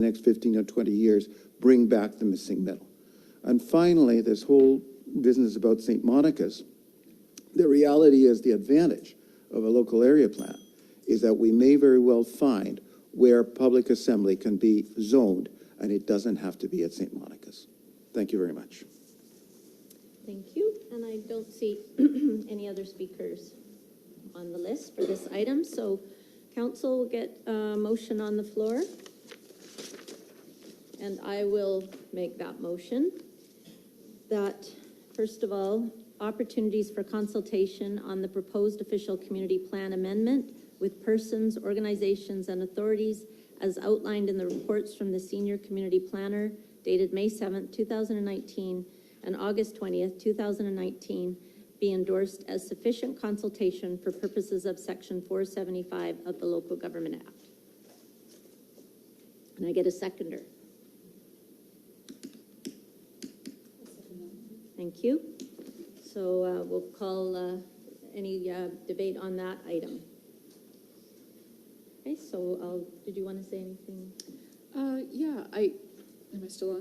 the next 15 or 20 years, bring back the missing middle. And finally, this whole business about St. Monica's, the reality is the advantage of a local area plan is that we may very well find where public assembly can be zoned, and it doesn't have to be at St. Monica's. Thank you very much. Thank you. And I don't see any other speakers on the list for this item. So council will get a motion on the floor. And I will make that motion. That, first of all, opportunities for consultation on the proposed official community plan amendment with persons, organizations, and authorities as outlined in the reports from the senior community planner dated May 7th, 2019 and August 20th, 2019 be endorsed as sufficient consultation for purposes of Section 475 of the Local Government Act. And I get a seconder. Thank you. So we'll call any debate on that item. Okay, so did you want to say anything? Yeah, am I still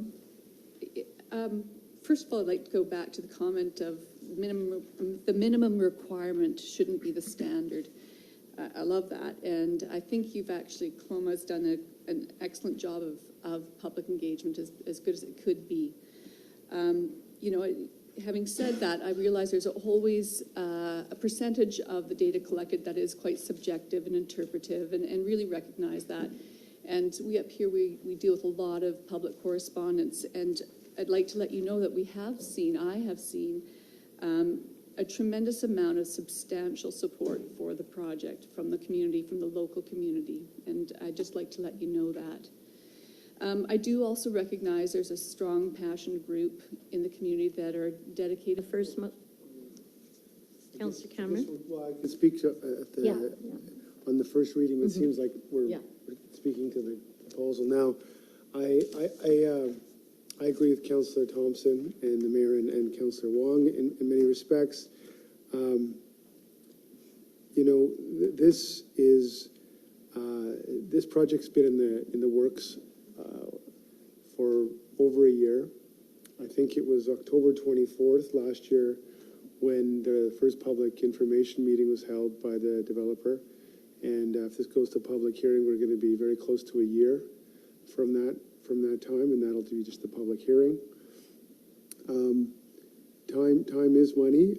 on? First of all, I'd like to go back to the comment of the minimum requirement shouldn't be the standard. I love that, and I think you've actually, Cloma's done an excellent job of public engagement, as good as it could be. You know, having said that, I realize there's always a percentage of the data collected that is quite subjective and interpretive, and really recognize that. And we up here, we deal with a lot of public correspondence, and I'd like to let you know that I have seen a tremendous amount of substantial support for the project from the community, from the local community, and I'd just like to let you know that. I do also recognize there's a strong passion group in the community that are dedicated. First, Councillor Cameron. Well, I can speak to on the first reading. It seems like we're speaking to the proposal now. I agree with Councillor Thompson and the Mayor and Councillor Wong in many respects. You know, this project's been in the works for over a year. I think it was October 24th last year when the first public information meeting was held by the developer. And if this goes to public hearing, we're going to be very close to a year from that time, and that'll be just the public hearing. Time is money.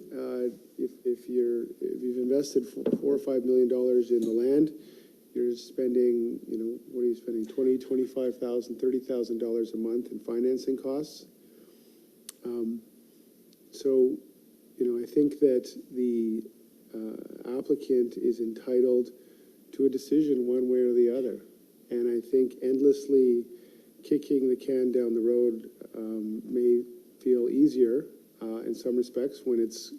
If you've invested $4 or $5 million in the land, you're spending, you know, what are you spending? $20,000, $25,000, $30,000 a month in financing costs. So, you know, I think that the applicant is entitled to a decision one way or the other. And I think endlessly kicking the can down the road may feel easier in some respects when it's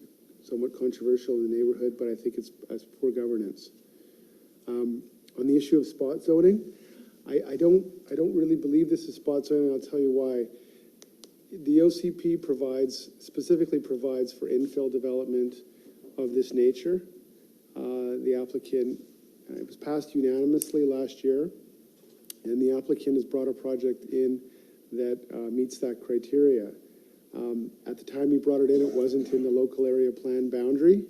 somewhat controversial in the neighborhood, but I think it's poor governance. On the issue of spot zoning, I don't really believe this is spot zoning. I'll tell you why. The OCP specifically provides for infill development of this nature. The applicant, it was passed unanimously last year, and the applicant has brought a project in that meets that criteria. At the time he brought it in, it wasn't in the local area plan boundary,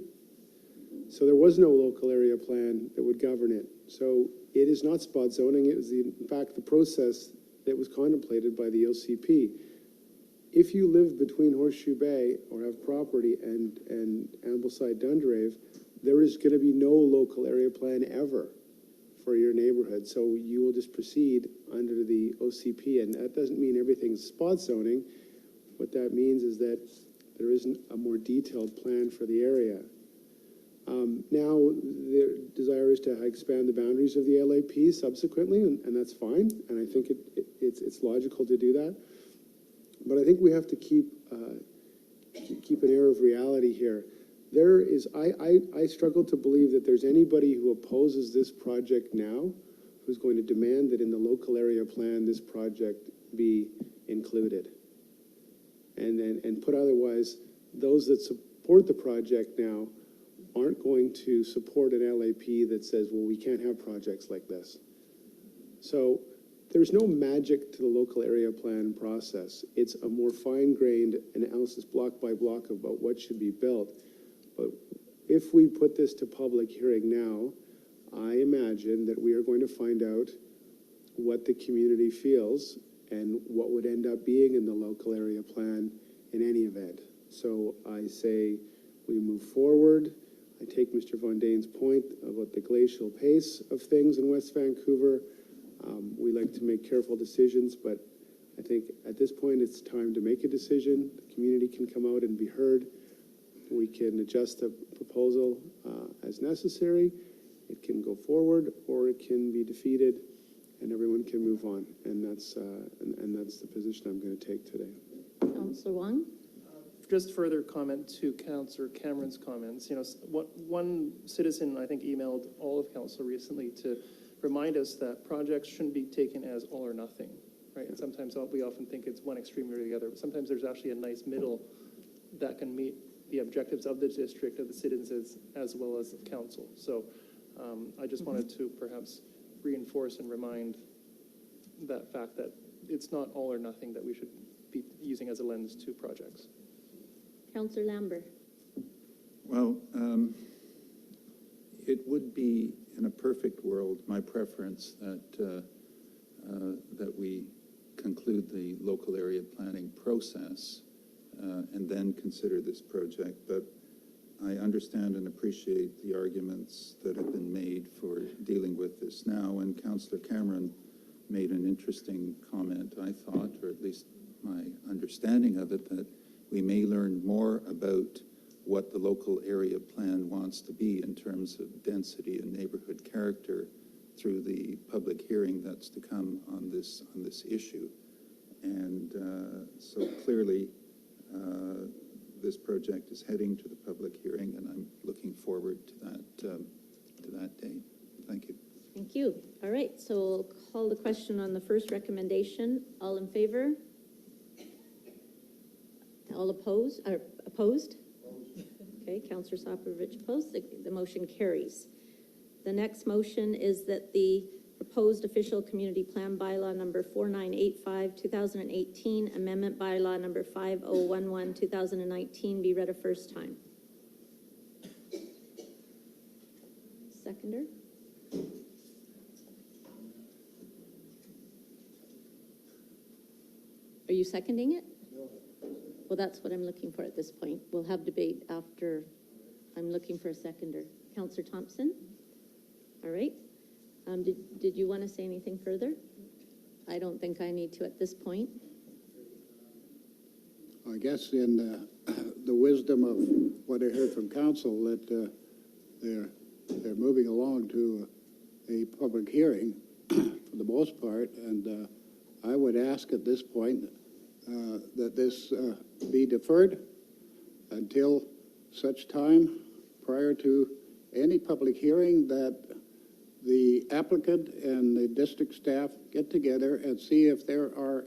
so there was no local area plan that would govern it. So it is not spot zoning. It was, in fact, the process that was contemplated by the OCP. If you live between Horseshoe Bay or have property and Ambleside Dunderave, there is going to be no local area plan ever for your neighborhood. So you will just proceed under the OCP, and that doesn't mean everything's spot zoning. What that means is that there isn't a more detailed plan for the area. Now, the desire is to expand the boundaries of the LAP subsequently, and that's fine, and I think it's logical to do that. But I think we have to keep an air of reality here. There is, I struggle to believe that there's anybody who opposes this project now who's going to demand that in the local area plan this project be included. And put otherwise, those that support the project now aren't going to support an LAP that says, well, we can't have projects like this. So there's no magic to the local area plan process. It's a more fine-grained analysis block by block about what should be built. But if we put this to public hearing now, I imagine that we are going to find out what the community feels and what would end up being in the local area plan in any event. So I say we move forward. I take Mr. Von Dane's point about the glacial pace of things in West Vancouver. We like to make careful decisions, but I think at this point it's time to make a decision. The community can come out and be heard. We can adjust the proposal as necessary. It can go forward, or it can be defeated, and everyone can move on. And that's the position I'm going to take today. Councillor Wong? Just further comment to Councillor Cameron's comments. You know, one citizen, I think, emailed all of council recently to remind us that projects shouldn't be taken as all or nothing, right? And sometimes we often think it's one extreme or the other, but sometimes there's actually a nice middle that can meet the objectives of the district, of the citizens, as well as of council. So I just wanted to perhaps reinforce and remind that fact that it's not all or nothing that we should be using as a lens to projects. Councillor Lambert? Well, it would be, in a perfect world, my preference that that we conclude the local area planning process and then consider this project. But I understand and appreciate the arguments that have been made for dealing with this now. And Councillor Cameron made an interesting comment, I thought, or at least my understanding of it, that we may learn more about what the local area plan wants to be in terms of density and neighborhood character through the public hearing that's to come on this issue. And so clearly this project is heading to the public hearing, and I'm looking forward to that day. Thank you. Thank you. All right, so we'll call the question on the first recommendation. All in favor? All opposed? Okay, Councillor Soprovich opposed. The motion carries. The next motion is that the proposed official community plan bylaw number 4985, 2018, amendment bylaw number 5011, 2019 be read a first time. Seconder? Are you seconding it? No. Well, that's what I'm looking for at this point. We'll have debate after. I'm looking for a seconder. Councillor Thompson? All right. Did you want to say anything further? I don't think I need to at this point. I guess in the wisdom of what I heard from council, that they're moving along to a public hearing for the most part, and I would ask at this point that this be deferred until such time prior to any public hearing that the applicant and the district staff get together and see if there are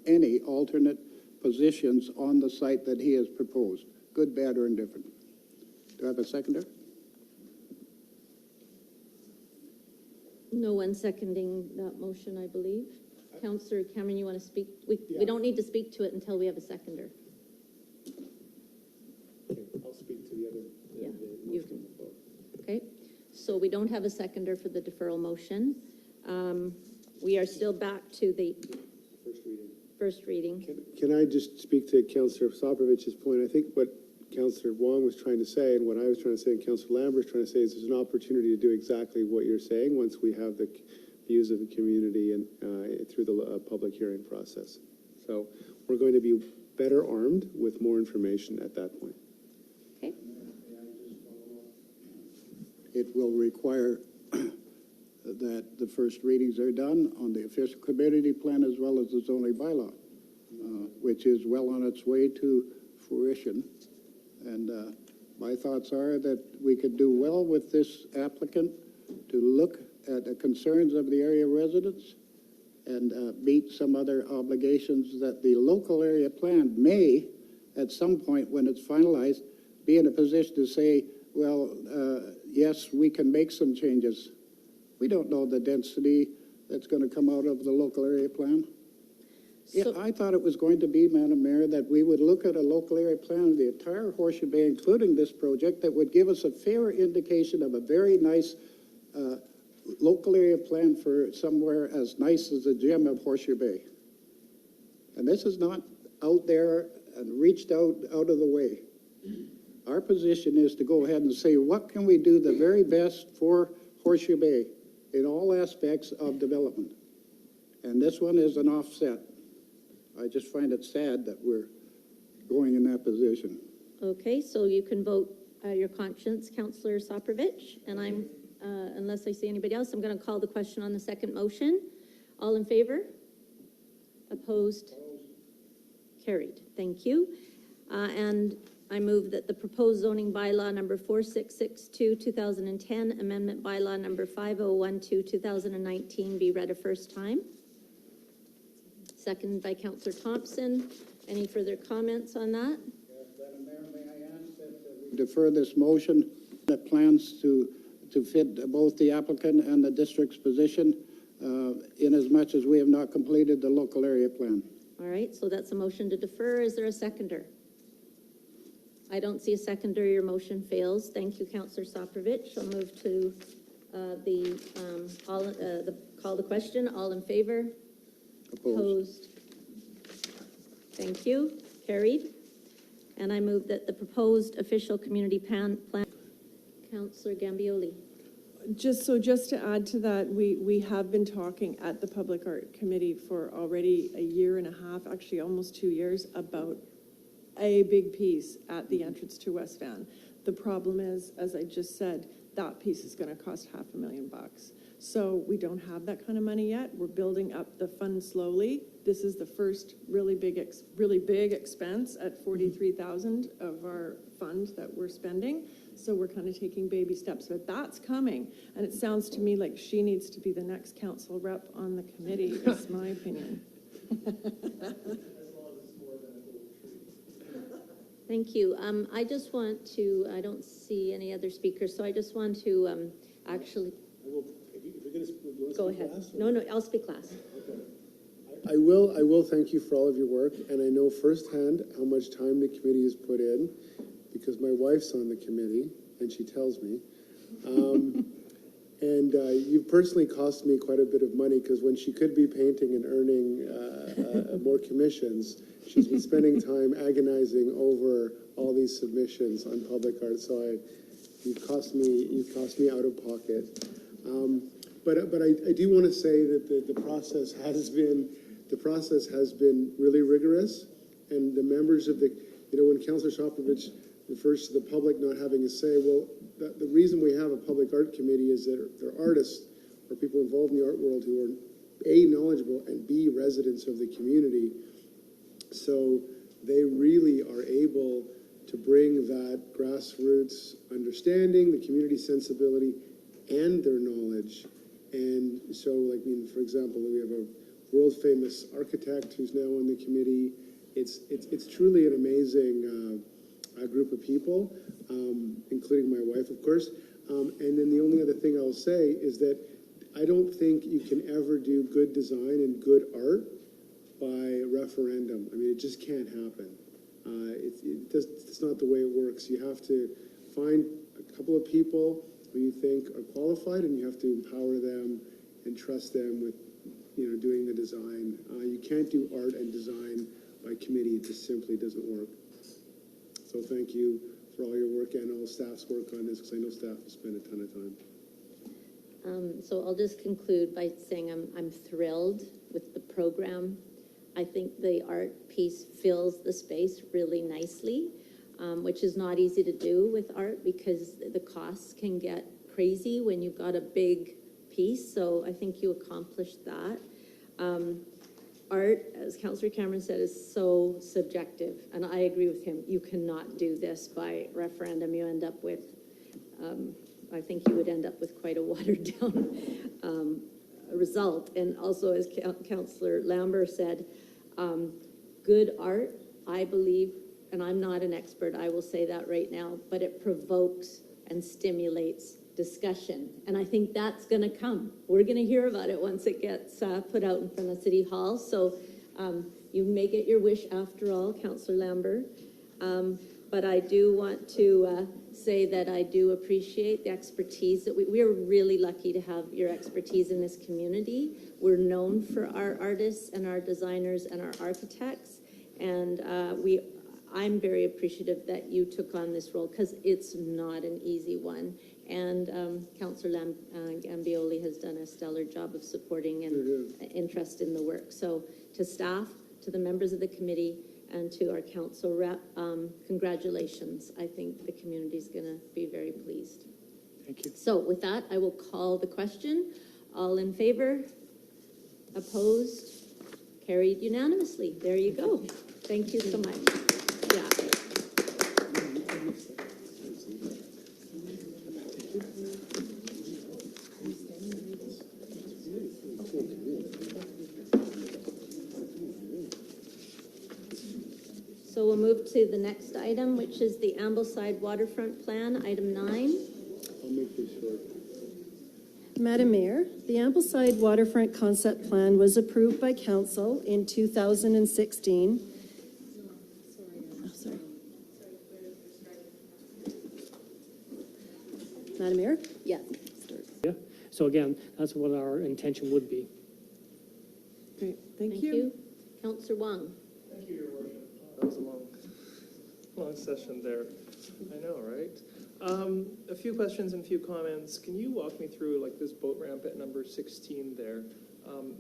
any alternate positions on the site that he has proposed, good, bad, or indifferent. Do I have a seconder? No one seconding that motion, I believe. Councillor Cameron, you want to speak? We don't need to speak to it until we have a seconder. Okay, I'll speak to the other. Yeah, you can. Okay, so we don't have a seconder for the deferral motion. We are still back to the first reading. Can I just speak to Councillor Soprovich's point? I think what Councillor Wong was trying to say, and what I was trying to say, and Councillor Lambert was trying to say, is there's an opportunity to do exactly what you're saying once we have the views of the community and through the public hearing process. So we're going to be better armed with more information at that point. Okay. It will require that the first readings are done on the official community plan as well as the zoning bylaw, which is well on its way to fruition. And my thoughts are that we could do well with this applicant to look at the concerns of the area residents and meet some other obligations that the local area plan may, at some point when it's finalized, be in a position to say, well, yes, we can make some changes. We don't know the density that's going to come out of the local area plan? Yeah, So- I thought it was going to be, Madam Mayor, that we would look at a local area plan of the entire Horseshoe Bay, including this project, that would give us a fair indication of a very nice local area plan for somewhere as nice as the gem of Horseshoe Bay. And this is not out there and reached out of the way. Our position is to go ahead and say, what can we do the very best for Horseshoe Bay in all aspects of development? And this one is an offset. I just find it sad that we're going in that position. Okay, so you can vote your conscience, Councillor Soprovich, and I'm, unless I see anybody else, I'm going to call the question on the second motion. All in favor? Opposed? Carried. Thank you. And I move that the proposed zoning bylaw number 4662, 2010, amendment bylaw number 5012, 2019 be read a first time. Seconded by Councillor Thompson. Any further comments on that? Madam Mayor, may I ask that we defer this motion that plans to fit both the applicant and the district's position in as much as we have not completed the local area plan. All right, so that's a motion to defer. Is there a seconder? I don't see a seconder. Your motion fails. Thank you, Councillor Soprovich. I'll move to call the question. All in favor? Opposed? Thank you. Carried. And I move that the proposed official community plan. Councillor Gambioli. Just to add to that, we have been talking at the Public Art Committee for already a year and a half, actually almost 2 years, about a big piece at the entrance to West Van. The problem is, as I just said, that piece is going to cost $500,000. So we don't have that kind of money yet. We're building up the fund slowly. This is the first really big expense at $43,000 of our fund that we're spending. So we're kind of taking baby steps, but that's coming. And it sounds to me like she needs to be the next council rep on the committee, is my opinion. Thank you. I just want to, I don't see any other speakers, so I just want to actually, go ahead. No, I'll speak last. I will thank you for all of your work, and I know firsthand how much time the committee has put in, because my wife's on the committee, and she tells me. And you personally cost me quite a bit of money, because when she could be painting and earning more commissions, she's been spending time agonizing over all these submissions on public art. So you've cost me out of pocket. But I do want to say that the process has been really rigorous, and the members of the, when Councillor Soprovich refers to the public not having a say, well, the reason we have a public art committee is that they're artists or people involved in the art world who are A, knowledgeable, and B, residents of the community. So they really are able to bring that grassroots understanding, the community sensibility, and their knowledge. And so, for example, we have a world-famous architect who's now on the committee. It's truly an amazing group of people, including my wife, of course. And then the only other thing I'll say is that I don't think you can ever do good design and good art by referendum. I mean, it just can't happen. It's not the way it works. You have to find a couple of people who you think are qualified, and you have to empower them and trust them with, doing the design. You can't do art and design by committee. It just simply doesn't work. So thank you for all your work and all staff's work on this, because I know staff will spend a ton of time. So I'll just conclude by saying I'm thrilled with the program. I think the art piece fills the space really nicely, which is not easy to do with art because the costs can get crazy when you've got a big piece. So I think you accomplished that. Art, as Councillor Cameron said, is so subjective, and I agree with him. You cannot do this by referendum. You end up with, I think you would end up with quite a watered-down result. And also, as Councillor Lambert said, good art, I believe, and I'm not an expert, I will say that right now, but it provokes and stimulates discussion. And I think that's going to come. We're going to hear about it once it gets put out in front of City Hall. So you may get your wish after all, Councillor Lambert. But I do want to say that I do appreciate the expertise that we are really lucky to have your expertise in this community. We're known for our artists and our designers and our architects. And I'm very appreciative that you took on this role because it's not an easy one. And Councillor Gambioli has done a stellar job of supporting and interest in the work. So to staff, to the members of the committee, and to our council rep, congratulations. I think the community is going to be very pleased. Thank you. So with that, I will call the question. All in favor? Opposed? Carried unanimously. There you go. Thank you so much. Yeah. So we'll move to the next item, which is the Ambleside Waterfront Plan, item 9. I'll make this short. Madam Mayor, the Ambleside Waterfront Concept Plan was approved by Council in 2016. Oh, sorry. Madam Mayor? Yes. Yeah, so again, that's what our intention would be. Great, thank Thank you. you. Councillor Wong. Thank you, Your Worship. That was a long session there. I know, right? A few questions and a few comments. Can you walk me through like this boat ramp at number 16 there?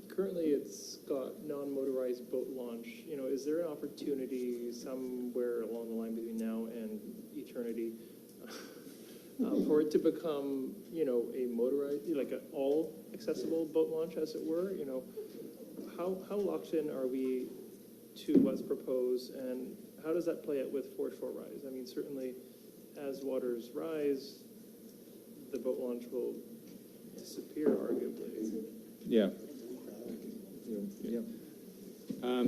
Currently, it's got non-motorized boat launch. You know, is there an opportunity somewhere along the line between now and eternity for it to become, you know, a motorized, like an all accessible boat launch, as it were? You know, how locked in are we to what's proposed, and how does that play out with foreshore rise? I mean, certainly, as waters rise, the boat launch will disappear, arguably. Yeah.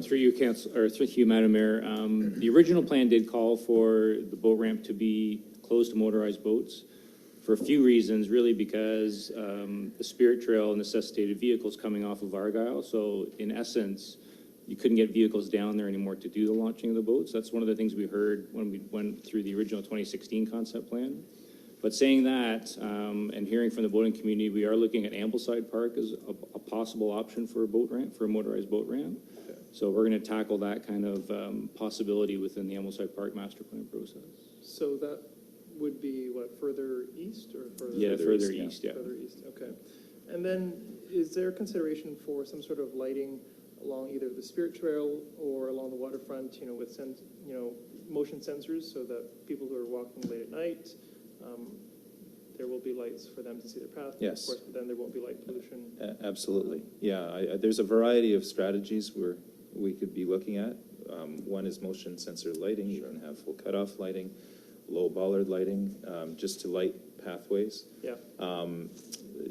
Through you, Council, or through you, Madam Mayor. The original plan did call for the boat ramp to be closed to motorized boats for a few reasons, really because the Spirit Trail necessitated vehicles coming off of Argyle. So in essence, you couldn't get vehicles down there anymore to do the launching of the boats. That's one of the things we heard when we went through the original 2016 concept plan. But saying that, and hearing from the boating community, we are looking at Ambleside Park as a possible option for a boat ramp, for a motorized boat ramp. Okay. So we're going to tackle that kind of possibility within the Ambleside Park master plan process. So that would be, what, further east or further? Yeah, further east, yeah. Further east, okay. And then is there consideration for some sort of lighting along either the Spirit Trail or along the waterfront, you know, with motion sensors so that people who are walking late at night, there will be lights for them to see their path. Yes. Of course, but then there won't be light pollution. Absolutely. Yeah, there's a variety of strategies we could be looking at. One is motion sensor lighting. You can have full cutoff lighting, low bollard lighting, just to light pathways. Yeah.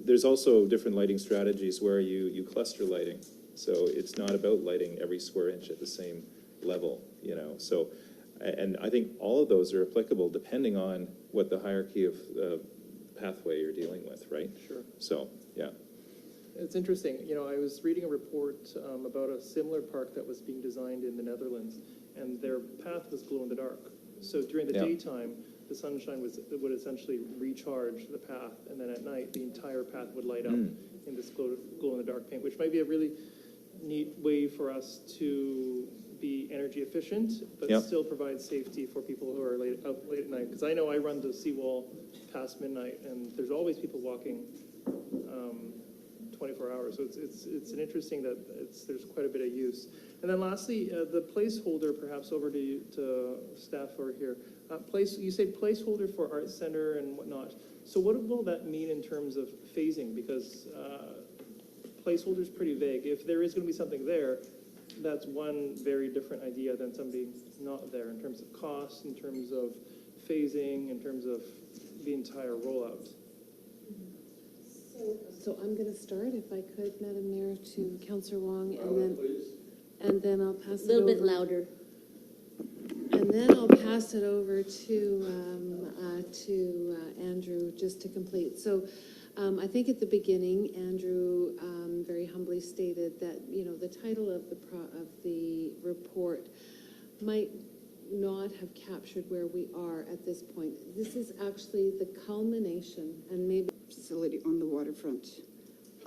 There's also different lighting strategies where you cluster lighting. So it's not about lighting every square inch at the same level, you know. So, and I think all of those are applicable depending on what the hierarchy of pathway you're dealing with, right? Sure. So, yeah. It's interesting. You know, I was reading a report about a similar park that was being designed in the Netherlands, and their path was glow in the dark. So during the daytime, the sunshine would essentially recharge the path, and then at night, the entire path would light up in this glow in the dark paint, which might be a really neat way for us to be energy efficient, but still provide safety for people who are out late at night. Because I know I run the seawall past midnight, and there's always people walking 24 hours. So it's an interesting that there's quite a bit of use. And then lastly, the placeholder, perhaps over to staff over here. You say placeholder for Art Center and whatnot. So what will that mean in terms of phasing? Because placeholder is pretty vague. If there is going to be something there, that's one very different idea than somebody not there in terms of cost, in terms of phasing, in terms of the entire rollout. So I'm going to start, if I could, Madam Mayor, to Councillor Wong, and then I'll pass it over. A little bit louder. And then I'll pass it over to Andrew just to complete. So I think at the beginning, Andrew very humbly stated that, you know, the title of the report might not have captured where we are at this point. This is actually the culmination and maybe facility on the waterfront.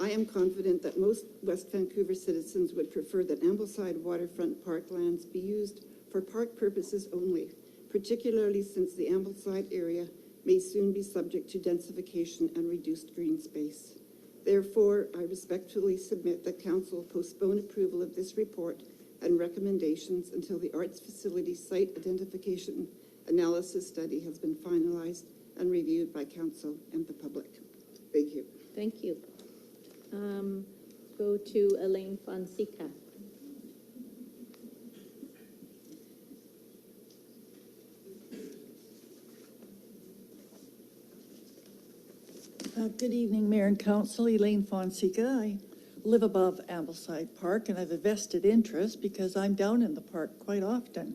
I am confident that most West Vancouver citizens would prefer that Ambleside waterfront parklands be used for park purposes only, particularly since the Ambleside area may soon be subject to densification and reduced green space. Therefore, I respectfully submit that Council postpone approval of this report and recommendations until the arts facility site identification analysis study has been finalized and reviewed by Council and the public. Thank you. Thank you. Go to Elaine Fonseca. Good evening, Mayor and Council. Elaine Fonseca. I live above Ambleside Park, and I have a vested interest because I'm down in the park quite often.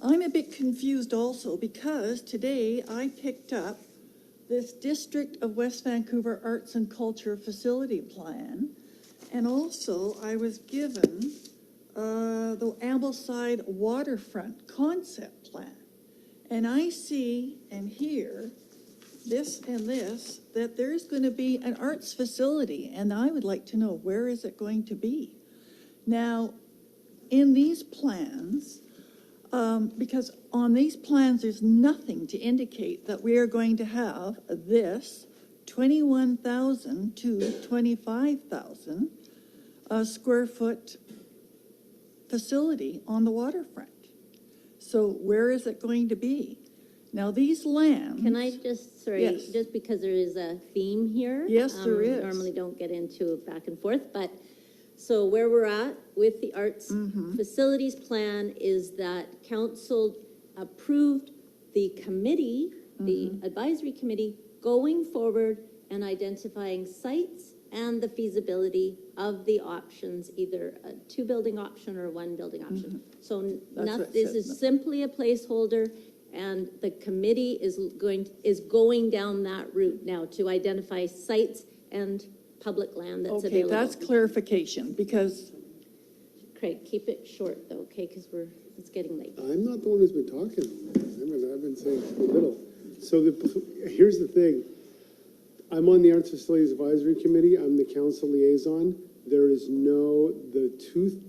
I'm a bit confused also because today I picked up this District of West Vancouver Arts and Culture Facility Plan, and also I was given the Ambleside Waterfront Concept Plan. And I see and hear this and this, that there's going to be an arts facility, and I would like to know, where is it going to be? Now, in these plans, because on these plans there's nothing to indicate that we are going to have this 21,000 to 25,000 square foot facility on the waterfront. So where is it going to be? Now, these lands... Can I just, sorry, Yes. just because there is a theme here. Yes, there is. Normally don't get into back and forth, but so where we're at with the arts facilities plan is that council approved the committee, the advisory committee, going forward and identifying sites and the feasibility of the options, either a 2-building option or a 1-building option. So this is simply a placeholder, and the committee is going down that route now to identify sites and public land that's Okay, available. that's clarification, because... Craig, keep it short though, okay, because it's getting late. I'm not the one who's been talking. I've been saying too little. So here's the thing. I'm on the Arts Facilities Advisory Committee. I'm the council liaison. There is the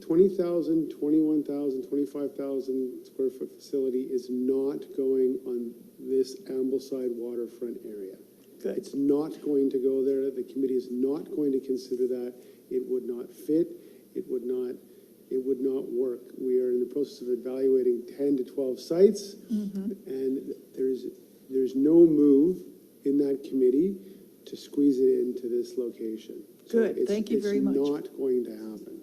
20,000, 21,000, 25,000 square foot facility is not going on this Ambleside waterfront area. Good. It's not going to go there. The committee is not going to consider that. It would not fit. It would not work. We are in the process of evaluating 10 to 12 sites, and there's no move in that committee to squeeze it into this location. Good, thank you very much. It's not going to happen.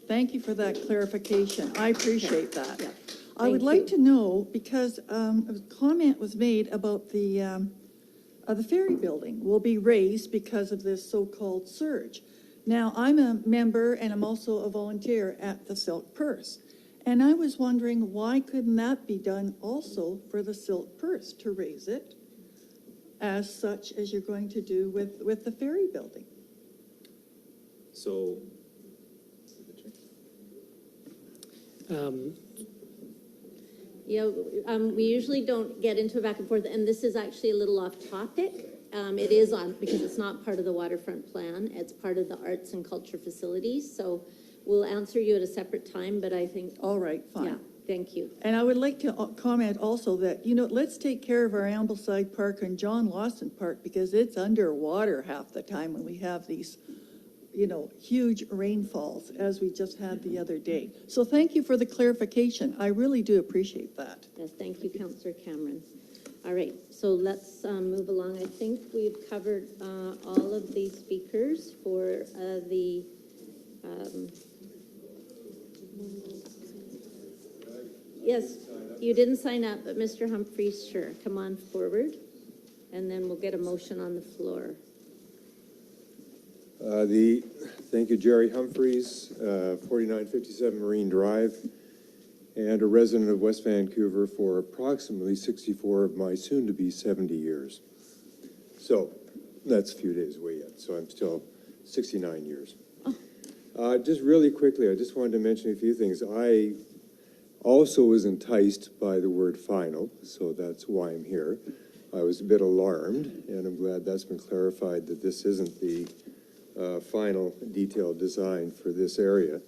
Thank you for that clarification. I appreciate that. Yeah. I would like to know, because a comment was made about the ferry building will be raised because of this so-called surge. Now, I'm a member and I'm also a volunteer at the Silk Purse. And I was wondering, why couldn't that be done also for the Silk Purse to raise it as such as you're going to do with the ferry building? So, Yeah, we usually don't get into a back and forth, and this is actually a little off topic. It is because it's not part of the waterfront plan. It's part of the arts and culture facilities. So we'll answer you at a separate time, but I think... All right, fine. Yeah, thank you. And I would like to comment also that, let's take care of our Ambleside Park and John Lawson Park, because it's underwater half the time when we have these, huge rainfalls, as we just had the other day. So thank you for the clarification. I really do appreciate that. Yes, thank you, Councillor Cameron. All right, so let's move along. I think we've covered all of the speakers for the... Yes, you didn't sign up, but Mr. Humphries, sure, come on forward, and then we'll get a motion on the floor. Thank you, Jerry Humphries, 4957 Marine Drive. and a resident of West Vancouver for approximately 64 of my soon-to-be 70 years. So that's a few days away yet, so I'm still 69 years. Just really quickly, I just wanted to mention a few things. I also was enticed by the word final, so that's why I'm here. I was a bit alarmed, and I'm glad that's been clarified that this isn't the final detailed design for this area.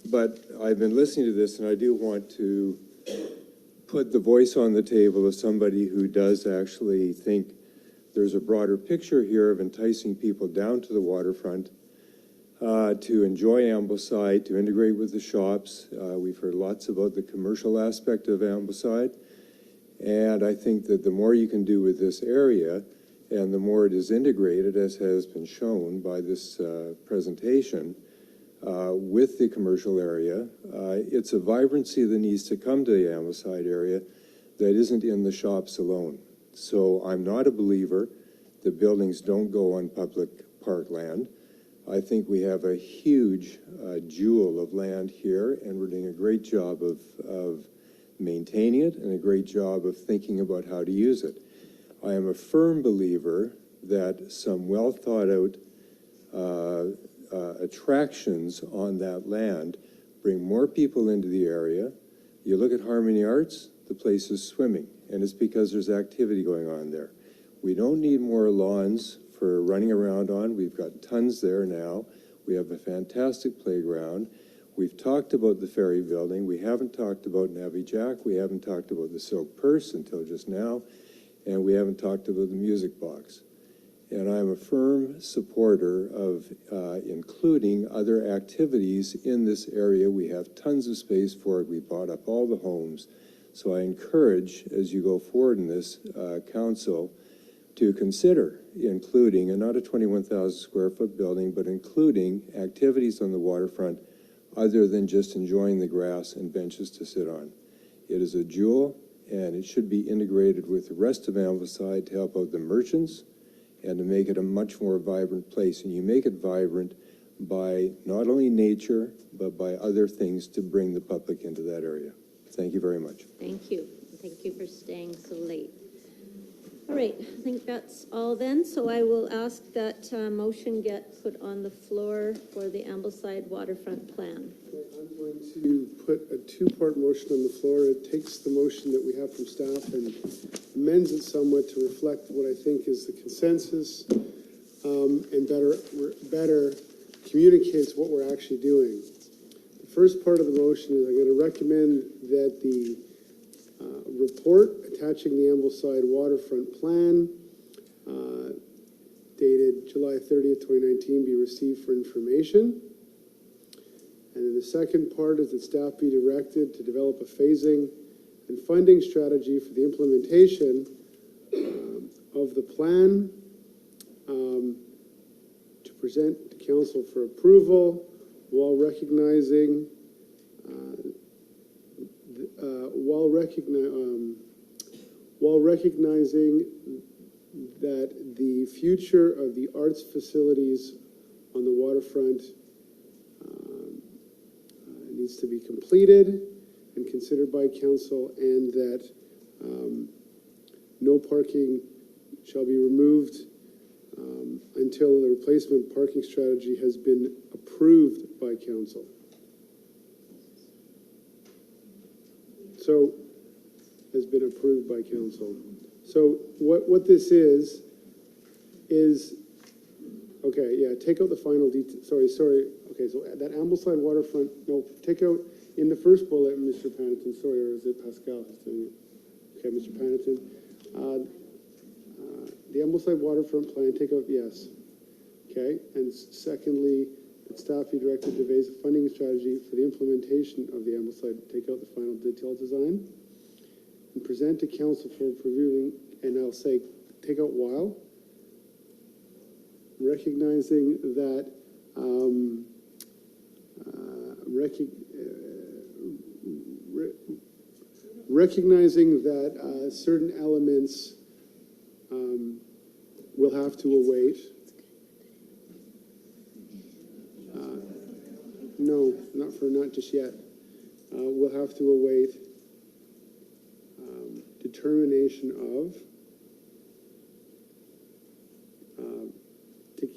But I've been listening to this, and I do want to put the voice on the table of somebody who does actually think there's a broader picture here of enticing people down to the waterfront to enjoy Ambleside, to integrate with the shops. We've heard lots about the commercial aspect of Ambleside, and I think that the more you can do with this area and the more it is integrated, as has been shown by this presentation, with the commercial area, it's a vibrancy that needs to come to the Ambleside area that isn't in the shops alone. So I'm not a believer that buildings don't go on public parkland. I think we have a huge jewel of land here, and we're doing a great job of maintaining it and a great job of thinking about how to use it. I am a firm believer that some well-thought-out attractions on that land bring more people into the area. You look at Harmony Arts, the place is swimming, and it's because there's activity going on there. We don't need more lawns for running around on. We've got tons there now. We have a fantastic playground. We've talked about the ferry building. We haven't talked about Navy Jack. We haven't talked about the Silk Purse until just now. And we haven't talked about the music box. And I'm a firm supporter of including other activities in this area. We have tons of space for it. We bought up all the homes. So I encourage, as you go forward in this council, to consider including, and not a 21,000 square foot building, but including activities on the waterfront other than just enjoying the grass and benches to sit on. It is a jewel, and it should be integrated with the rest of Ambleside to help out the merchants and to make it a much more vibrant place. And you make it vibrant by not only nature, but by other things to bring the public into that area. Thank you very much. Thank you. Thank you for staying so late. All right, I think that's all then. So I will ask that motion get put on the floor for the Ambleside waterfront plan. I'm going to put a two-part motion on the floor. It takes the motion that we have from staff and amends it somewhat to reflect what I think is the consensus and better communicates what we're actually doing. The first part of the motion is I'm going to recommend that the report attaching the Ambleside waterfront plan dated July 30th, 2019 be received for information. And then the second part is that staff be directed to develop a phasing and funding strategy for the implementation of the plan to present to council for approval while recognizing that the future of the arts facilities on the waterfront needs to be completed and considered by council, and that no parking shall be removed until the replacement parking strategy has been approved by council. So, has been approved by council. So what this is, okay, yeah, take out the final detail, sorry. Okay, so that Ambleside waterfront, no, take out in the first bullet, Mr. Panneton, sorry, or is it Pascal who's doing it? Okay, Mr. Panneton. The Ambleside waterfront plan, take out yes. Okay, and secondly, that staff be directed to devise a funding strategy for the implementation of the Ambleside, take out the final detailed design, and present to council for reviewing, and I'll say, take out while, recognizing that recognizing that certain elements will have to await. No, not just yet. we'll have to await determination of,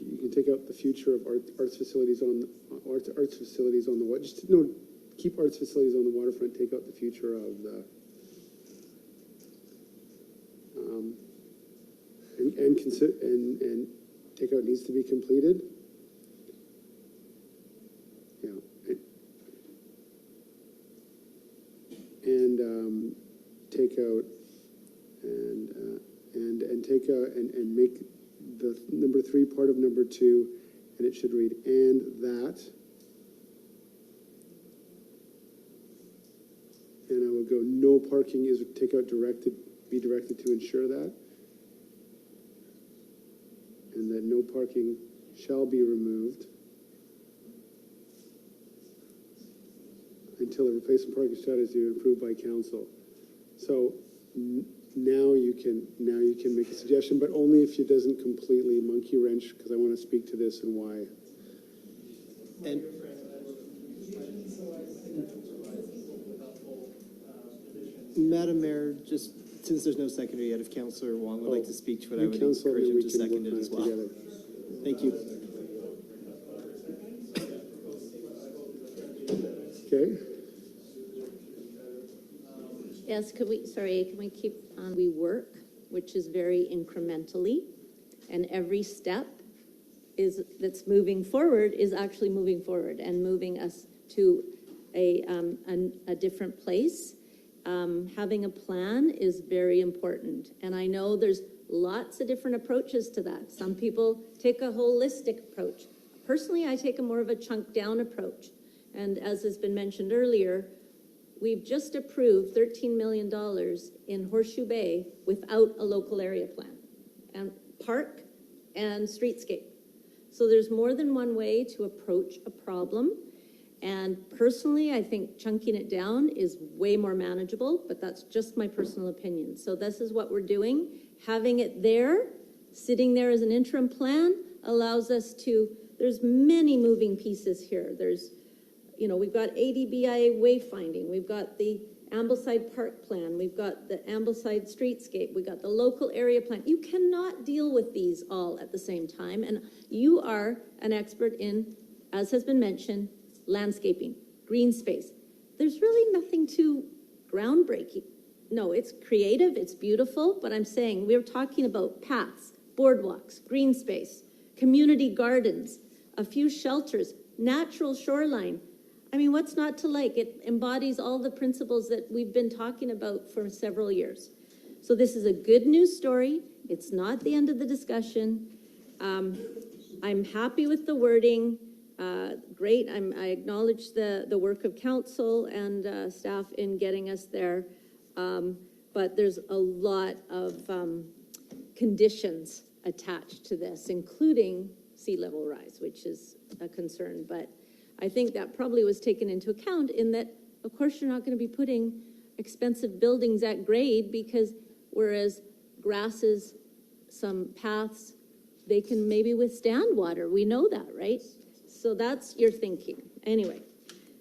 you can take out the future of arts facilities on the what? Just no, keep arts facilities on the waterfront. Take out the future of the and take out needs to be completed. Yeah, and take out and take out and make the number 3 part of number 2, and it should read, and that, and I would go, no parking is, take out be directed to ensure that, and that no parking shall be removed until a replacement parking strategy is approved by council. So now you can make a suggestion, but only if it doesn't completely monkey wrench, because I want to speak to this and why. And Madam Mayor, just since there's no seconder yet, if Councillor Wong would like to speak to it, I would encourage him to second it as well. Together. Thank you. Okay. Yes, can we keep on, we work, which is very incrementally, and every step that's moving forward is actually moving forward and moving us to a different place. Having a plan is very important, and I know there's lots of different approaches to that. Some people take a holistic approach. Personally, I take a more of a chunk down approach, and as has been mentioned earlier, we've just approved $13 million in Horseshoe Bay without a local area plan, and park and streetscape. So there's more than one way to approach a problem. And personally, I think chunking it down is way more manageable, but that's just my personal opinion. So this is what we're doing. Having it there, sitting there as an interim plan, allows us to, there's many moving pieces here. There's, we've got ADBIA wayfinding, we've got the Ambleside Park Plan, we've got the Ambleside Streetscape, we've got the local area plan. You cannot deal with these all at the same time, and you are an expert in, as has been mentioned, landscaping, green space. There's really nothing too groundbreaking. No, it's creative, it's beautiful, but I'm saying we're talking about paths, boardwalks, green space, community gardens, a few shelters, natural shoreline. I mean, what's not to like? It embodies all the principles that we've been talking about for several years. So this is a good news story. It's not the end of the discussion. I'm happy with the wording. Great. I acknowledge the work of council and staff in getting us there. But there's a lot of conditions attached to this, including sea level rise, which is a concern. But I think that probably was taken into account in that, of course, you're not going to be putting expensive buildings at grade, because whereas grasses, some paths, they can maybe withstand water. We know that, right? So that's your thinking. Anyway,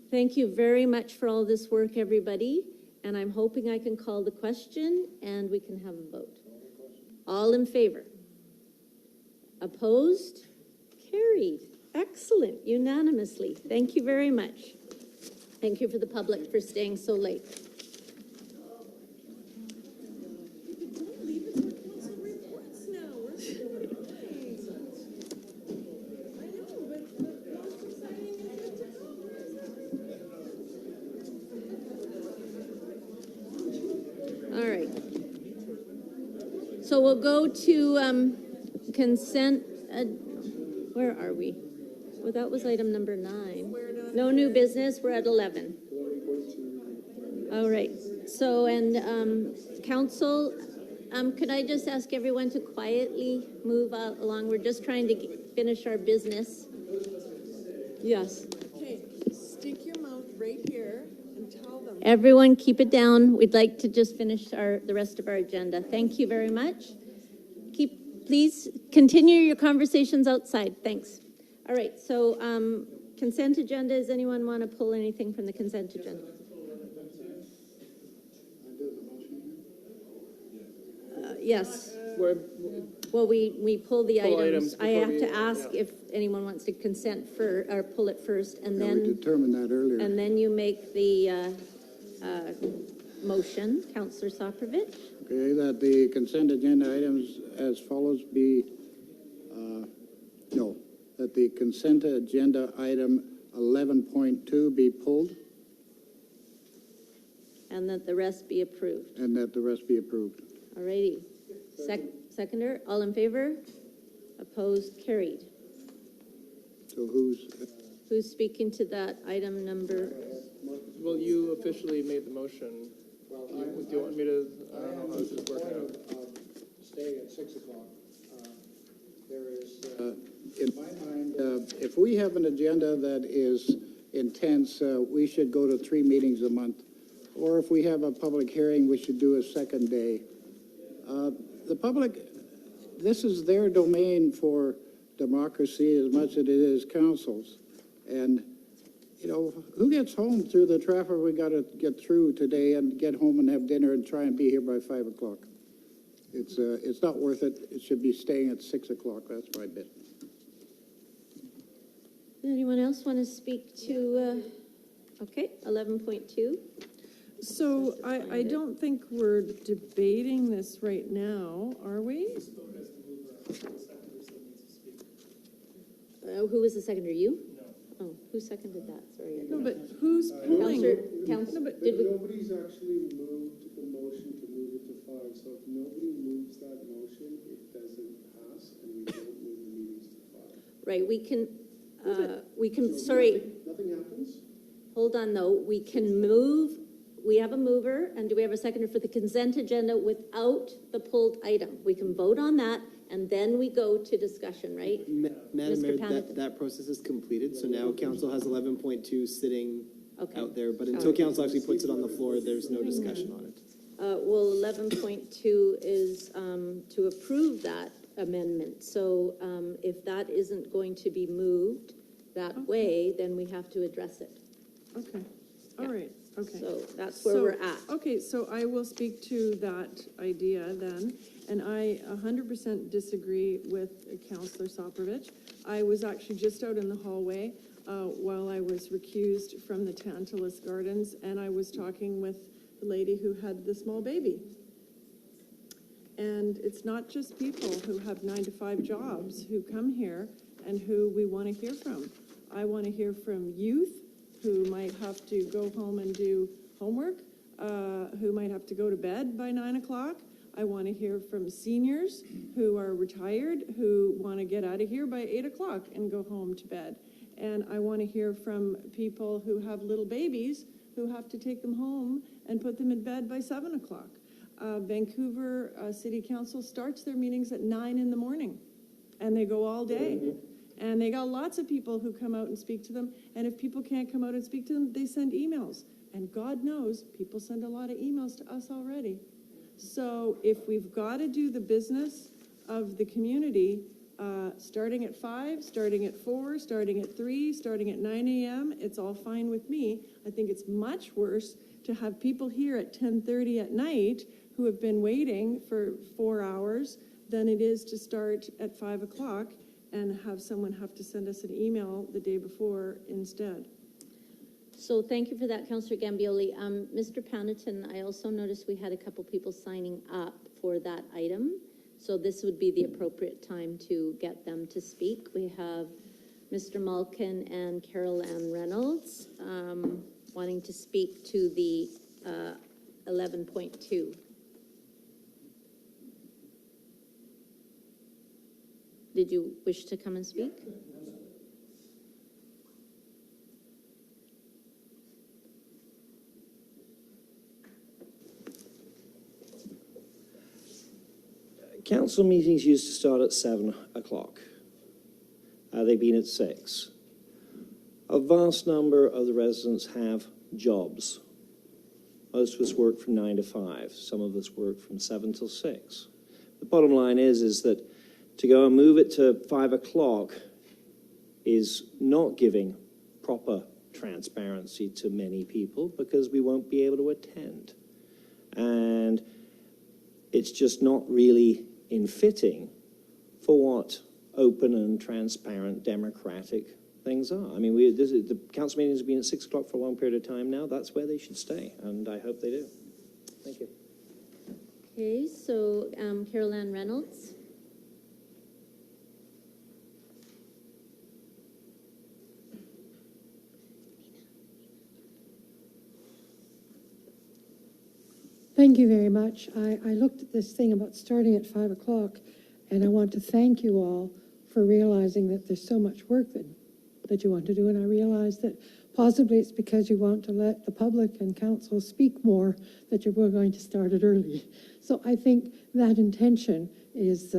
thank you very much for all this work, everybody. And I'm hoping I can call the question and we can have a vote. All in favor? Opposed? Carried. Excellent. Unanimously. Thank you very much. Thank you for the public for staying so late. All right. So we'll go to consent. Where are we? Well, that was item number 9. No new business. We're at 11. All right. So, and council, could I just ask everyone to quietly move along? We're just trying to finish our business. Yes. Okay, stick your mouth right here and tell them. Everyone, keep it down. We'd like to just finish the rest of our agenda. Thank you very much. Please continue your conversations outside. Thanks. All right, so consent agenda. Does anyone want to pull anything from the consent agenda? Yes. We're- Well, we pull the Pull items. items I before have we- to ask yeah. if anyone wants to consent or pull it first, and Yeah, we then, determined that earlier. and then you make the motion, Counselor Soprovich. Okay, that the consent agenda items as follows be, that the consent agenda item 11.2 be pulled And that the rest be approved. and that the rest be approved. All righty. Seconder, all in favor? Opposed, carried. So who's, Who's speaking to that item number? Well, you officially made the motion. Do you want me to, I don't know how this is working out. staying at 6 o'clock. There is, in my mind, if we have an agenda that is intense, we should go to 3 meetings a month. Or if we have a public hearing, we should do a second day. The public, this is their domain for democracy as much as it is council's. And, you know, who gets home through the traffic we got to get through today and get home and have dinner and try and be here by 5 o'clock? It's not worth it. It should be staying at 6 o'clock. That's my bit. Anyone else want to speak to, okay, 11.2? So I don't think we're debating this right now, are we? Who was the seconder? You? No. Oh, who seconded that? Sorry. No, but who's pulling? Counselor, No, but- did we? Nobody's actually moved the motion to move it to 5, so if nobody moves that motion, it doesn't pass, and we don't move the meetings to 5. Right, we can, sorry, Nothing happens? hold on though. We can move, we have a mover, and do we have a seconder for the consent agenda without the pulled item? We can vote on that, and then we go to discussion, right? Madam Mr. Mayor, Panican. that process is completed, so now council has 11.2 sitting Okay. out there, but until council actually puts it on the floor, there's no discussion on it. Well, 11.2 is to approve that amendment. So if that isn't going to be moved that way, then we have to address it. Okay, all right, okay. So that's where we're at. Okay, so I will speak to that idea then, and I 100% disagree with Councillor Soprovich. I was actually just out in the hallway while I was recused from the Tantalus Gardens, and I was talking with the lady who had the small baby. And it's not just people who have 9-to-5 jobs who come here and who we want to hear from. I want to hear from youth who might have to go home and do homework, who might have to go to bed by 9 o'clock. I want to hear from seniors who are retired, who want to get out of here by 8 o'clock and go home to bed. And I want to hear from people who have little babies who have to take them home and put them in bed by 7 o'clock. Vancouver City Council starts their meetings at 9 in the morning, and they go all day. And they got lots of people who come out and speak to them, and if people can't come out and speak to them, they send emails. And God knows, people send a lot of emails to us already. So if we've got to do the business of the community, starting at 5, starting at 4, starting at 3, starting at 9 a.m., it's all fine with me. I think it's much worse to have people here at 10:30 at night who have been waiting for 4 hours than it is to start at 5 o'clock and have someone have to send us an email the day before instead. So thank you for that, Councillor Gambioli. Mr. Paniton, I also noticed we had a couple people signing up for that item. So this would be the appropriate time to get them to speak. We have Mr. Malkin and Carol Ann Reynolds wanting to speak to the 11.2. Did you wish to come and speak? Council meetings used to start at 7 o'clock. They've been at 6. A vast number of the residents have jobs. Most of us work from 9 to 5. Some of us work from 7 till 6. The bottom line is that to go and move it to 5 o'clock is not giving proper transparency to many people because we won't be able to attend. And It's just not really in fitting for what open and transparent democratic things are. I mean, the council meetings have been at 6 o'clock for a long period of time now. That's where they should stay, and I hope they do. Thank you. Okay, so Carol Ann Reynolds. Thank you very much. I looked at this thing about starting at 5 o'clock, and I want to thank you all for realizing that there's so much work that you want to do, and I realize that possibly it's because you want to let the public and council speak more that we're going to start it early. So I think that intention is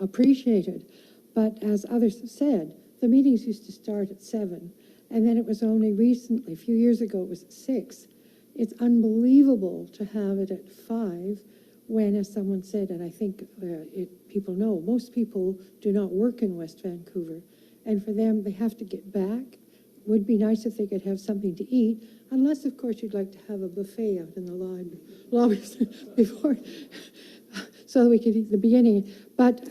appreciated. But as others have said, the meetings used to start at 7, and then it was only recently, a few years ago, it was at 6. It's unbelievable to have it at 5 when, as someone said, and I think people know, most people do not work in West Vancouver. And for them, they have to get back. Would be nice if they could have something to eat, unless, of course, you'd like to have a buffet out in the lobby before, so that we could eat the beginning. But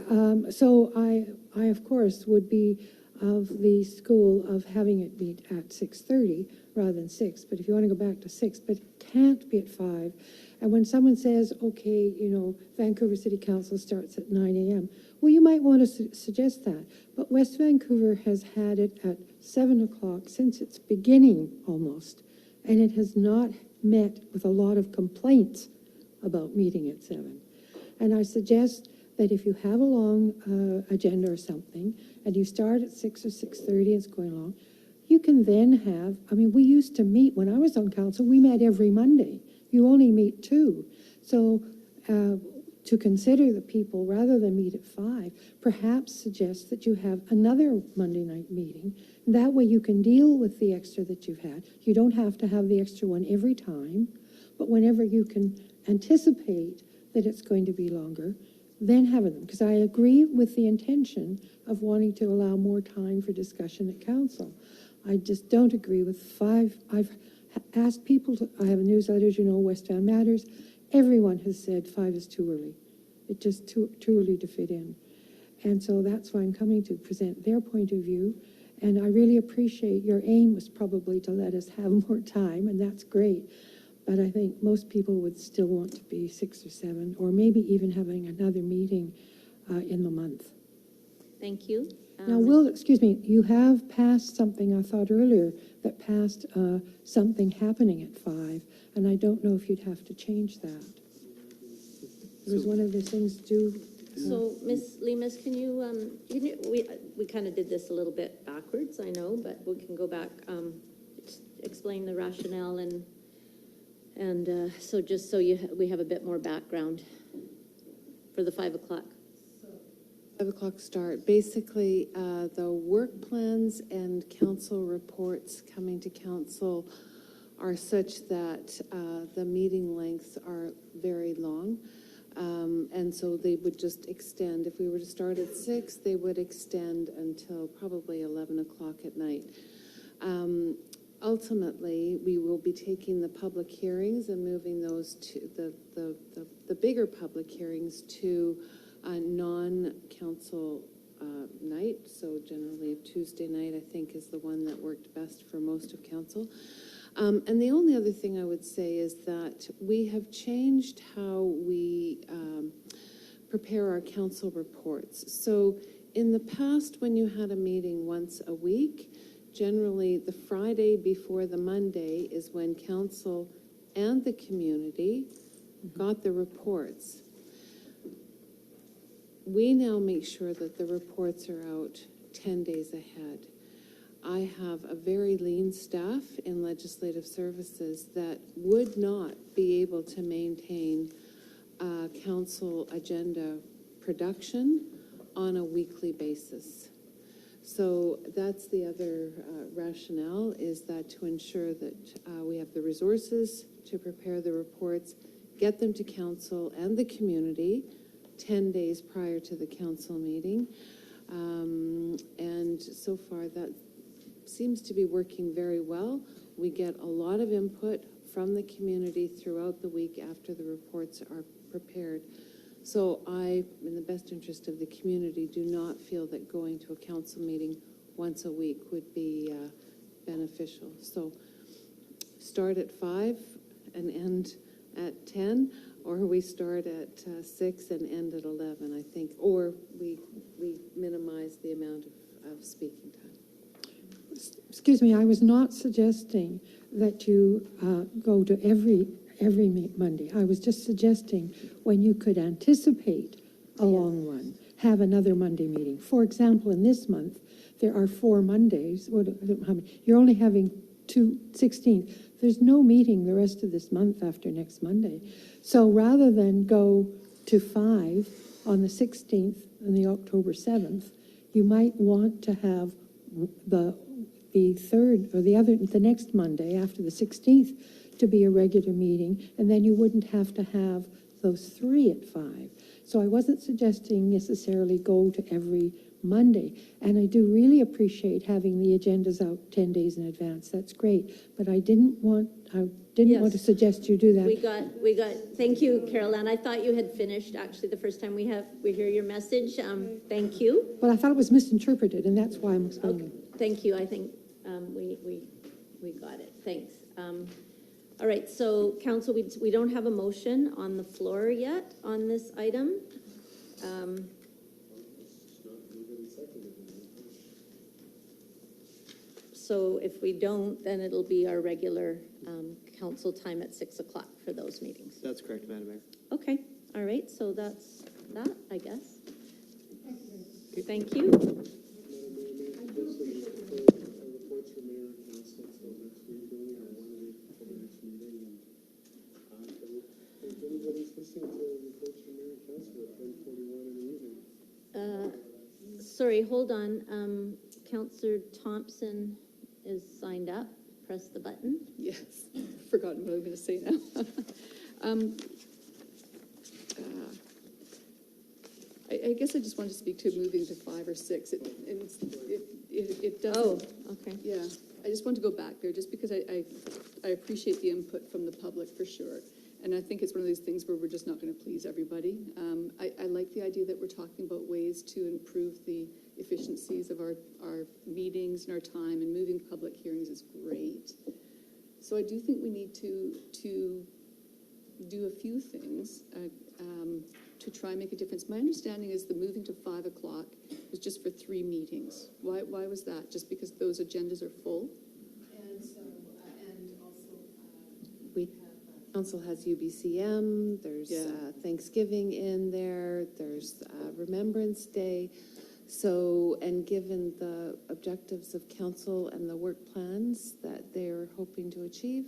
so I, of course, would be of the school of having it be at 6:30 rather than 6. But if you want to go back to 6, but it can't be at 5. And when someone says, okay, you know, Vancouver City Council starts at 9 a.m., well, you might want to suggest that. But West Vancouver has had it at 7 o'clock since its beginning almost, and it has not met with a lot of complaints about meeting at 7. And I suggest that if you have a long agenda or something, and you start at 6 or 6:30, it's going along, you can then have, I mean, we used to meet, when I was on council, we met every Monday. You only meet 2. So to consider the people, rather than meet at 5, perhaps suggest that you have another Monday night meeting. That way you can deal with the extra that you've had. You don't have to have the extra one every time, but whenever you can anticipate that it's going to be longer, then have them. Because I agree with the intention of wanting to allow more time for discussion at council. I just don't agree with 5. I've asked people to, I have a newsletter, as you know, West Van Matters. Everyone has said 5 is too early. It's just too early to fit in. And so that's why I'm coming to present their point of view. And I really appreciate your aim was probably to let us have more time, and that's great. But I think most people would still want to be 6 or 7, or maybe even having another meeting in the month. Thank you. Now, Will, excuse me, you have passed something, I thought earlier, that passed something happening at 5, and I don't know if you'd have to change that. It was one of the things due. So, Ms. Lemus, can you, we kind of did this a little bit backwards, I know, but we can go back, explain the rationale and so just so we have a bit more background for the 5 o'clock. 5 o'clock start. Basically, the work plans and council reports coming to council are such that the meeting lengths are very long. And so they would just extend. If we were to start at 6, they would extend until probably 11 o'clock at night. Ultimately, we will be taking the public hearings and moving those to the bigger public hearings to a non-council night. So generally, a Tuesday night, I think, is the one that worked best for most of council. And the only other thing I would say is that we have changed how we prepare our council reports. So in the past, when you had a meeting once a week, generally the Friday before the Monday is when council and the community got the reports. We now make sure that the reports are out 10 days ahead. I have a very lean staff in legislative services that would not be able to maintain council agenda production on a weekly basis. So that's the other rationale, is that to ensure that we have the resources to prepare the reports, get them to council and the community 10 days prior to the council meeting. And so far that seems to be working very well. We get a lot of input from the community throughout the week after the reports are prepared. So I, in the best interest of the community, do not feel that going to a council meeting once a week would be beneficial. So start at 5 and end at 10, or we start at 6 and end at 11, I think, or we minimize the amount of speaking time. Excuse me, I was not suggesting that you go to every Monday. I was just suggesting when you could anticipate a long one, have another Monday meeting. For example, in this month, there are 4 Mondays. I don't know how many. You're only having 16th. There's no meeting the rest of this month after next Monday. So rather than go to 5 on the 16th and the October 7th, you might want to have the third or the next Monday after the 16th to be a regular meeting, and then you wouldn't have to have those 3 at 5. So I wasn't suggesting necessarily go to every Monday, and I do really appreciate having the agendas out 10 days in advance. That's great, but I didn't want to suggest you do that. We got, thank you, Carol Ann. I thought you had finished, actually, the first time we hear your message. Thank you. But I thought it was misinterpreted, and that's why I'm explaining. Okay, thank you. I think we got it. Thanks. All right, so council, we don't have a motion on the floor yet on this item. So if we don't, then it'll be our regular council time at 6 o'clock for those meetings. That's correct, Madam Mayor. Okay, all right, so that's that, I guess. Thank you. Reports from mayor and council until next week, we only have 1 week for the next meeting, and if anybody's listening to reports from mayor and council at 10:41 in the evening. Sorry, hold on. Councillor Thompson is signed up. Press the button. Yes, forgotten what I'm going to say now. I guess I just wanted to speak to moving to 5 or 6. It doesn't. Oh, okay. Yeah, I just want to go back there, just because I appreciate the input from the public for sure. And I think it's one of these things where we're just not going to please everybody. I like the idea that we're talking about ways to improve the efficiencies of our meetings and our time, and moving public hearings is great. So I do think we need to do a few things to try and make a difference. My understanding is the moving to 5 o'clock was just for 3 meetings. Why was that? Just because those agendas are full? And so, and also, we have, council has UBCM, there's Thanksgiving in there, there's Remembrance Day. So, and given the objectives of council and the work plans that they're hoping to achieve,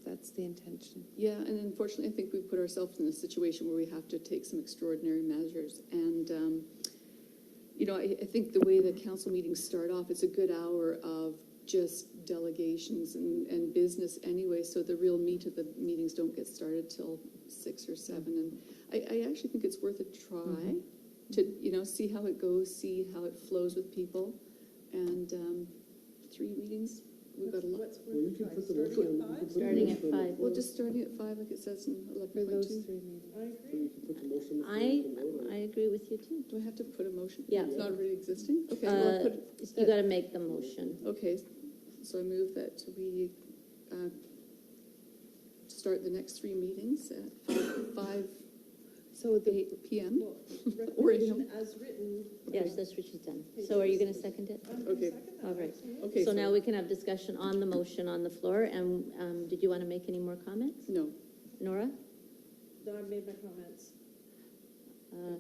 that's the intention. Yeah, and unfortunately, I think we've put ourselves in a situation where we have to take some extraordinary measures. And, I think the way the council meetings start off, it's a good hour of just delegations and business anyway, so the real meat of the meetings don't get started till 6 or 7. And I actually think it's worth a try to, see how it goes, see how it flows with people. And 3 meetings. We've got a lot. Well, you can put the motion on. Starting at 5. Well, just starting at 5, like it says in 11.2. I agree with you too. Do I have to put a motion? Yeah. It's not already existing? Okay. Well, I'll put You got to make the motion. Okay, so I move that we start the next 3 meetings at 5 So the 8 p.m. Or as written. Yes, that's what she's done. So are you going to second it? Okay. All right. Okay. So now we can have discussion on the motion on the floor. And did you want to make any more comments? No. Nora? No, I've made my comments.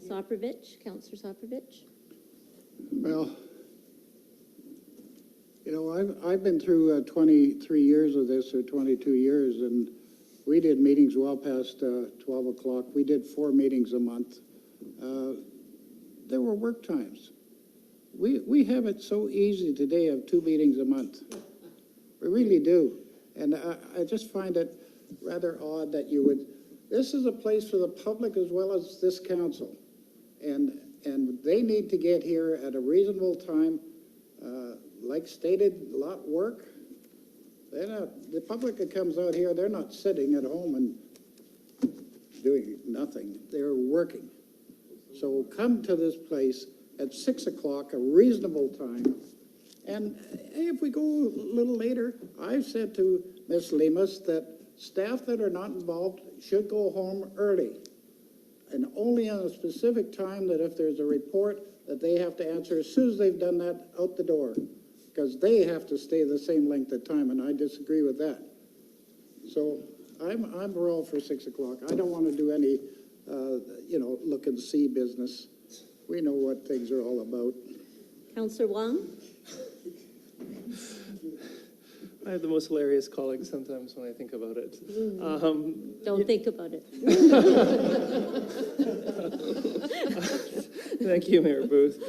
Soprovich, Councillor Soprovich? Well, I've been through 23 years of this, or 22 years, and we did meetings well past 12 o'clock. We did 4 meetings a month. There were work times. We have it so easy today of 2 meetings a month. We really do. And I just find it rather odd that you would, this is a place for the public as well as this council. And they need to get here at a reasonable time. Like stated, a lot of work. the public that comes out here, they're not sitting at home and doing nothing. They're working. So come to this place at 6 o'clock, a reasonable time. And if we go a little later, I've said to Ms. Lemus that staff that are not involved should go home early. And only on a specific time, that if there's a report that they have to answer, as soon as they've done that, out the door. Because they have to stay the same length of time, and I disagree with that. So I'm all for 6 o'clock. I don't want to do any, look and see business. We know what things are all about. Councillor Wong? I have the most hilarious colleagues sometimes when I think about it. Don't think about it. Thank you, Mayor Booth.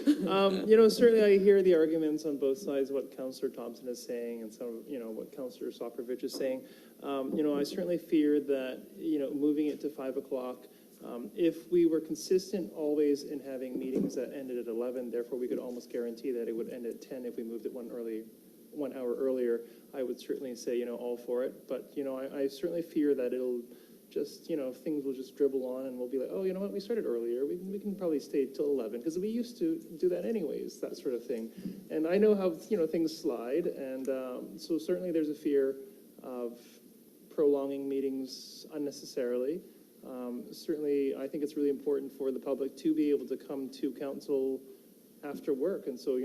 Certainly I hear the arguments on both sides, what Councillor Thompson is saying and some, what Councillor Soprovich is saying. I certainly fear that, moving it to 5 o'clock, if we were consistent always in having meetings that ended at 11, therefore we could almost guarantee that it would end at 10 if we moved it 1 hour earlier, I would certainly say, all for it. But, I certainly fear that it'll just, things will just dribble on and we'll be like, oh, you know what, we started earlier. We can probably stay till 11 because we used to do that anyways, that sort of thing. And I know how, things slide. And so certainly there's a fear of prolonging meetings unnecessarily. Certainly, I think it's really important for the public to be able to come to council after work. And so,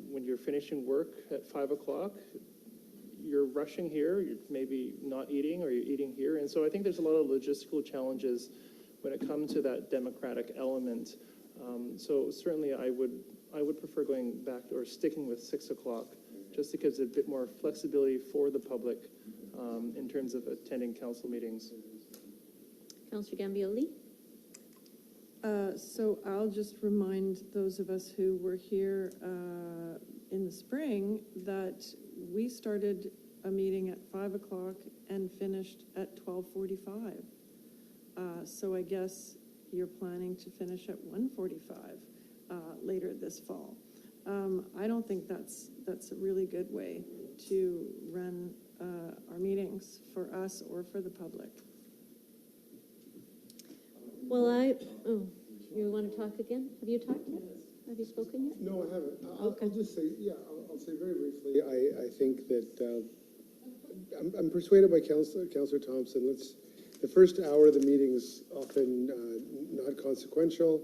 when you're finishing work at 5 o'clock, you're rushing here, you're maybe not eating or you're eating here. And so I think there's a lot of logistical challenges when it comes to that democratic element. So certainly I would prefer going back or sticking with 6 o'clock just to give a bit more flexibility for the public in terms of attending council meetings. Councillor Gambioli? So I'll just remind those of us who were here in the spring that we started a meeting at 5 o'clock and finished at 12:45. So I guess you're planning to finish at 1:45 later this fall. I don't think that's a really good way to run our meetings for us or for the public. Well, you want to talk again? Have you talked yet? Have you spoken yet? No, I haven't. Okay. I'll just say, I'll say very briefly, I think that I'm persuaded by Councillor Thompson. The first hour of the meeting is often not consequential.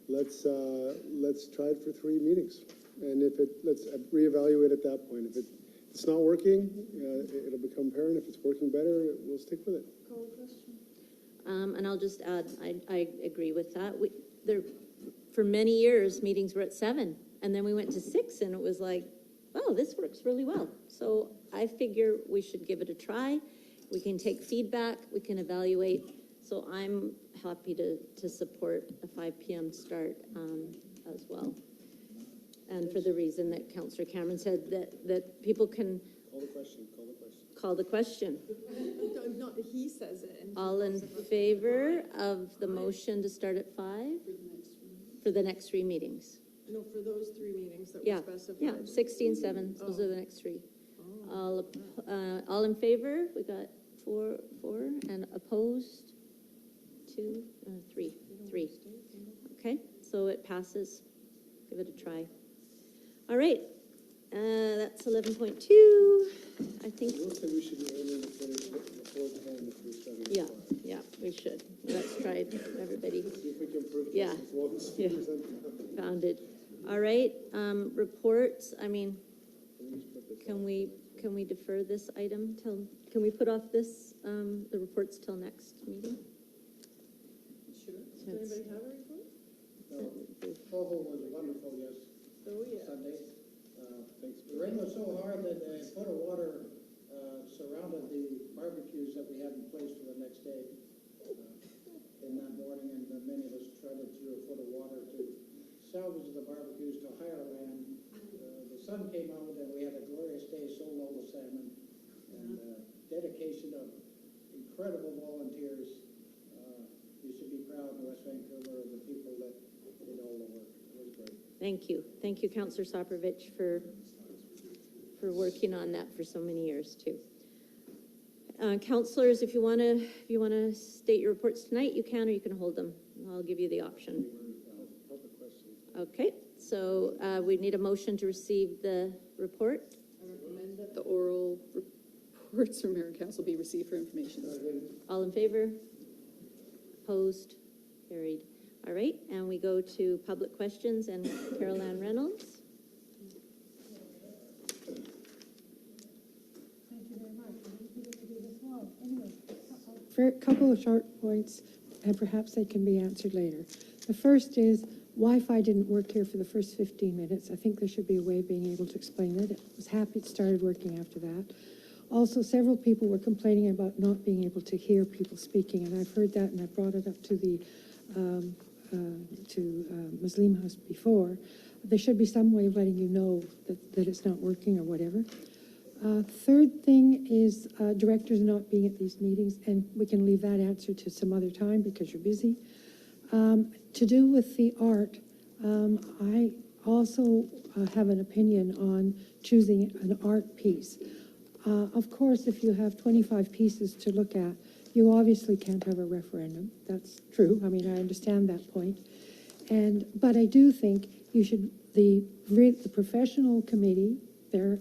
Let's try it for 3 meetings. And let's reevaluate at that point. If it's not working, it'll become apparent. If it's working better, we'll stick with it. Call the question. And I'll just add, I agree with that. For many years, meetings were at 7, and then we went to 6, and it was like, oh, this works really well. So I figure we should give it a try. We can take feedback, we can evaluate. So I'm happy to support a 5 p.m. start as well. And for the reason that Councillor Cameron said, that people can call the question. Not he says it. All in favor of the motion to start at 5? For the next 3 meetings. No, for those 3 meetings that were specified. Yeah, 16, 7, those are the next 3. All in favor? We got 4, and opposed 2, 3. Okay, so it passes. Give it a try. All right, that's 11.2. I think. We should be aiming to finish before 10 if we're starting at 5. Yeah, we should. Let's try it, everybody. See if we can prove this Yeah. as long as Yeah. Found it. All right, reports. I mean, can we defer this item till? Can we put off this the reports till next meeting? Sure. Does anybody have a report? Provo was wonderful, yes. Oh, yeah. Sunday. The rain was so hard that a foot of water surrounded the barbecues that we had in place for the next day in that morning, and many of us treaded through a foot of water to salvage the barbecues to higher land. The sun came out, and we had a glorious day, so low the salmon, and dedication of incredible volunteers. You should be proud in West Vancouver of the people that did all the work. It was great. Thank you, Councillor Soprovich, for working on that for so many years too. Councillors, if you want to state your reports tonight, you can, or you can hold them. I'll give you the option. Okay, so we need a motion to receive the report. I recommend that the oral reports from mayor and council be received for information. All in favor? Opposed? Carried. All right, and we go to public questions and Carol Ann Reynolds. For a couple of short points, and perhaps they can be answered later. The first is, Wi-Fi didn't work here for the first 15 minutes. I think there should be a way of being able to explain it. I was happy it started working after that. Also, several people were complaining about not being able to hear people speaking, and I've heard that, and I brought it up to the Muslim House before. There should be some way of letting you know that it's not working or whatever. Third thing is directors not being at these meetings, and we can leave that answer to some other time because you're busy. To do with the art, I also have an opinion on choosing an art piece. Of course, if you have 25 pieces to look at, you obviously can't have a referendum. That's true. I mean, I understand that point. But I do think you should, the professional committee, they're